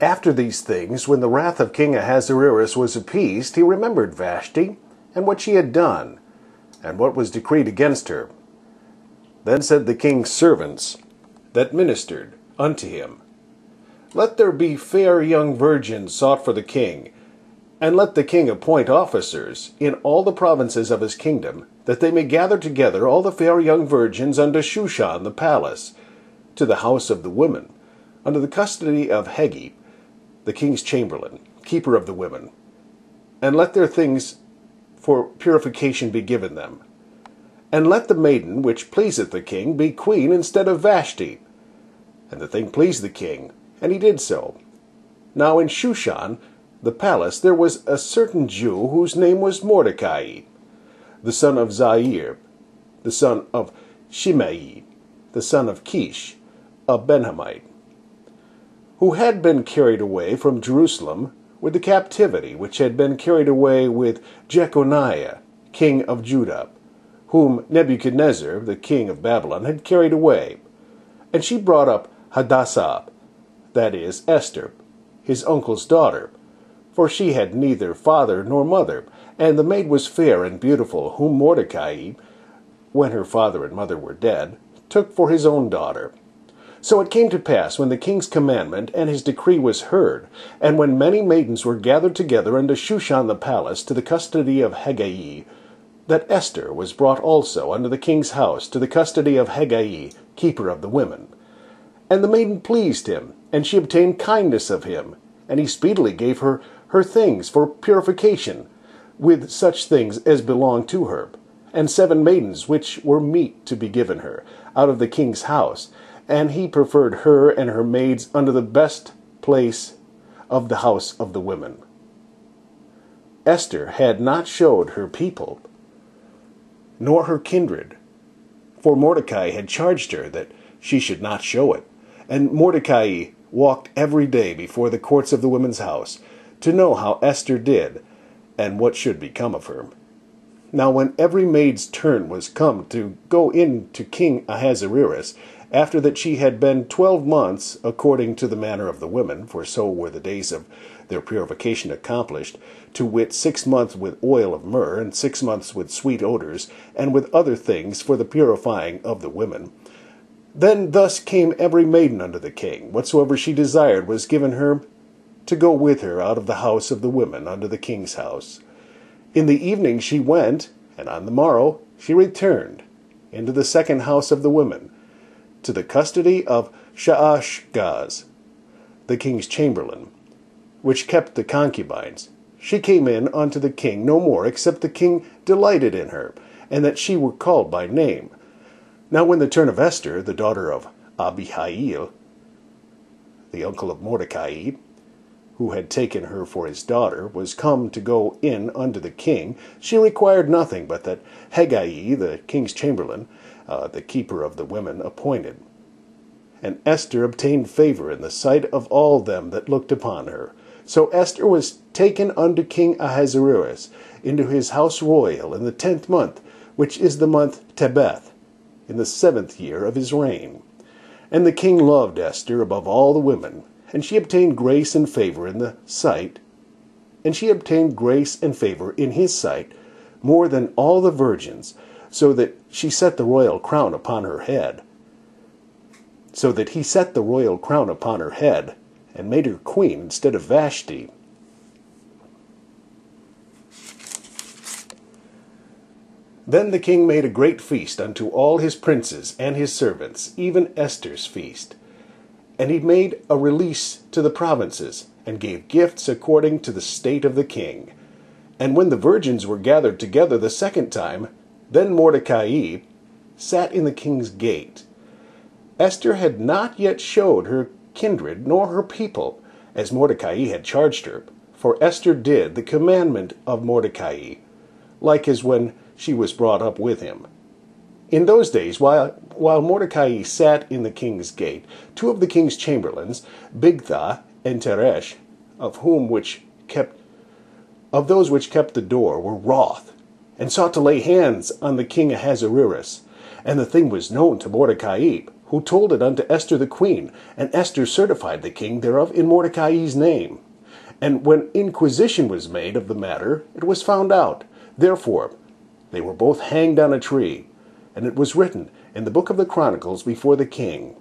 After these things, when the wrath of King Ahasuerus was appeased, he remembered Vashti, and what she had done, and what was decreed against her. Then said the king's servants that ministered unto him, Let there be fair young virgins sought for the king, and let the king appoint officers in all the provinces of his kingdom, that they may gather together all the fair young virgins unto Shushan the palace, to the house of the women, under the custody of Hege, the king's chamberlain, keeper of the women, and let their things for purification be given them. And let the maiden which pleaseth the king be queen instead of Vashti. And the thing pleased the king, and he did so. Now in Shushan the palace there was a certain Jew whose name was Mordecai, the son of Jair, the son of Shimei, the son of Kish, a Benjamite, who had been carried away from Jerusalem with the captivity which had been carried away with Jeconiah, king of Judah, whom Nebuchadnezzar, the king of Babylon, had carried away. And she brought up Hadassah, that is, Esther, his uncle's daughter, for she had neither father nor mother, and the maid was fair and beautiful, whom Mordecai, when her father and mother were dead, took for his own daughter. So it came to pass, when the king's commandment and his decree was heard, and when many maidens were gathered together unto Shushan the palace to the custody of Hege, that Esther was brought also unto the king's house to the custody of Hege, keeper of the women. And the maiden pleased him, and she obtained kindness of him, and he speedily gave her her things for purification, with such things as belonged to her, and 7 maidens which were meet to be given her, out of the king's house, and he preferred her and her maids unto the best place of the house of the women. Esther had not showed her people, nor her kindred, for Mordecai had charged her that she should not show it. And Mordecai walked every day before the courts of the women's house, to know how Esther did, and what should become of her. Now when every maid's turn was come to go in to King Ahasuerus, after that she had been 12 months, according to the manner of the women, for so were the days of their purification accomplished, to wit 6 months with oil of myrrh, and 6 months with sweet odors, and with other things for the purifying of the women. Then thus came every maiden unto the king, whatsoever she desired was given her, to go with her out of the house of the women unto the king's house. In the evening she went, and on the morrow she returned into the second house of the women, to the custody of Shaashgaz, the king's chamberlain, which kept the concubines. She came in unto the king no more, except the king delighted in her, and that she were called by name. Now when the turn of Esther, the daughter of Abihail, the uncle of Mordecai, who had taken her for his daughter, was come to go in unto the king, she required nothing but that Hege, the king's chamberlain, the keeper of the women, appointed. And Esther obtained favor in the sight of all them that looked upon her. So Esther was taken unto King Ahasuerus into his house royal in the 10th month, which is the month Tebeth, in the 7th year of his reign. And the king loved Esther above all the women, and she obtained grace and favor in the sight, and she obtained grace and favor in his sight more than all the virgins, so that she set the royal crown upon her head. So that he set the royal crown upon her head, and made her queen instead of Vashti. Then the king made a great feast unto all his princes and his servants, even Esther's feast. And he made a release to the provinces, and gave gifts according to the state of the king. And when the virgins were gathered together the second time, then Mordecai sat in the king's gate. Esther had not yet showed her kindred nor her people, as Mordecai had charged her, for Esther did the commandment of Mordecai, like as when she was brought up with him. In those days, while Mordecai sat in the king's gate, 2 of the king's chamberlains, Bigtha and Teresh, of those which kept the door, were wroth, and sought to lay hands on the king Ahasuerus. And the thing was known to Mordecai, who told it unto Esther the queen, and Esther certified the king thereof in Mordecai's name. And when inquisition was made of the matter, it was found out. Therefore they were both hanged on a tree. And it was written in the book of the Chronicles before the king.